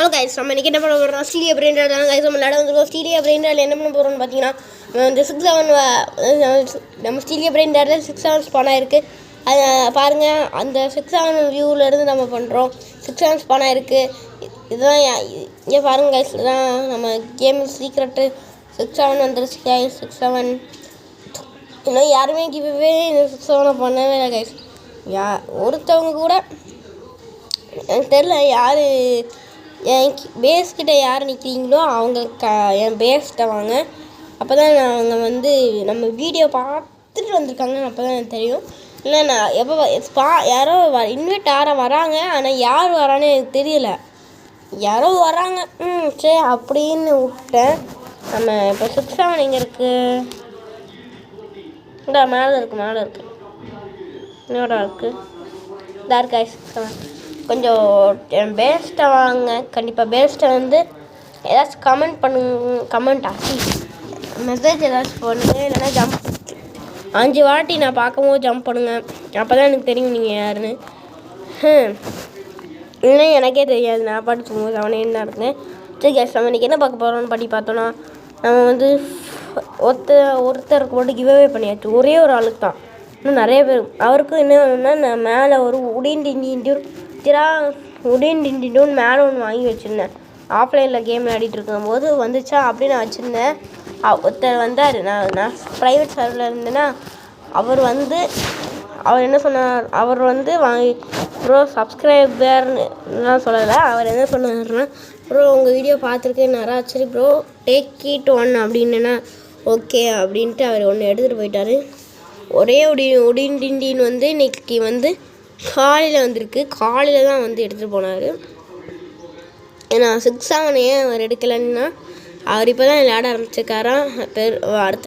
Hello guys, நம்ம இன்றைக்கி என்ன பண்ண போகிறோம்? ஸ்டீலியா பிரெயின்ட்ரா தான் கைஸ் நம்ம விளையாட வந்துருக்கோம். ஸ்டீலியா பிரெயின்ட்ராவில் என்ன பண்ண போகிறோம்னு பார்த்தீங்கன்னா, இந்த 6-7 நம்ம ஸ்டீலியா பிரெயின்ட்ராவில் 6-7 ஸ்பான் ஆகிருக்கு. அதை பாருங்கள், அந்த 6-7 வியூவிலேருந்து நம்ம பண்ணுறோம். 6-7 ஸ்பான் ஆகிருக்கு. இதுதான் இங்கே பாருங்கள் கைஸ், இதுதான் நம்ம கேம் சீக்ரெட்டு. 6-7 வந்துருச்சு கைஸ். 6-7 இன்னும் யாருமே கிவ்வே இந்த 6-7 பண்ணவே இல்லை கைஸ். ஒருத்தவங்க கூட எனக்கு தெரில யார் என் பேஸ்கிட்ட யார் நிற்கிறீங்களோ அவங்க என் பேஸ்கிட்ட வாங்க. அப்போ தான் அவங்க வந்து நம்ம வீடியோ பார்த்துட்டு வந்திருக்காங்க, அப்போ தான் எனக்கு தெரியும். இல்லை நான் எப்போ யாரோ இன்வைட் யாரோ வராங்க, ஆனால் யார் வரான்னு எனக்கு தெரியல. யாரோ வராங்க, சரி அப்படின்னு விட்டேன். நம்ம இப்போ 6-7 எங்கே இருக்குது? இந்த மேலே இருக்குது என்னோட இருக்குது இதாக இருக்கா 6-7. கொஞ்சம் என் பேஸ்ட்டை வாங்க. கண்டிப்பாக பேஸ்ட்டை வந்து ஏதாச்சும் கமெண்ட் ஆச்சு மெசேஜ் ஏதாச்சும் பண்ணுங்க. இல்லைன்னா ஜம்ப் 5 வாட்டி நான் பார்க்கும்போது ஜம்ப் பண்ணுங்கள். அப்போ தான் எனக்கு தெரியும் நீங்கள் யாருன்னு. இல்லைன்னா எனக்கே தெரியாது, நான் பாட்டு சொல்லும்போது அவனே என்ன இருக்குங்க. சரி கேஸ், நம்ம இன்றைக்கி என்ன பார்க்க போகிறோம்னு படி பார்த்தோன்னா, நம்ம வந்து ஒருத்தருக்கு மட்டும் கிவ்அவே பண்ணியாச்சு. ஒரே ஒரு ஆளுக்கு தான், இன்னும் நிறைய பேர். அவருக்கும் என்ன வேணும்னா, நான் மேலே ஒரு உடின் மேலே ஒன்று வாங்கி வச்சுருந்தேன். ஆஃப்லைனில் கேம் விளையாடிட்டு இருக்கும்போது வந்துச்சா அப்படி நான் வச்சுருந்தேன். ஒருத்தர் வந்தார், நான் ப்ரைவேட் சர்வரில் இருந்தேன்னா, அவர் என்ன சொன்னார், அவர் வந்து வாங்கி ப்ரோ சப்ஸ்கிரைபர்னுலாம் சொல்லலை. அவர் என்ன சொன்னார்னா, ப்ரோ உங்கள் வீடியோ பார்த்துருக்கேன்னாரா, சரி ப்ரோ டேக் இட் 1 அப்படின்னா ஓகே அப்படின்ட்டு அவர் ஒன்று எடுத்துகிட்டு போயிட்டார். ஒரே உடின் வந்து இன்றைக்கி வந்து காலையில் வந்திருக்கு. காலையில் தான் வந்து எடுத்துகிட்டு போனார். ஏன்னா 6-7 அவர் எடுக்கலைன்னா, அவர் இப்போ தான் விளையாட ஆரம்பிச்சிருக்காராம். அடுத்த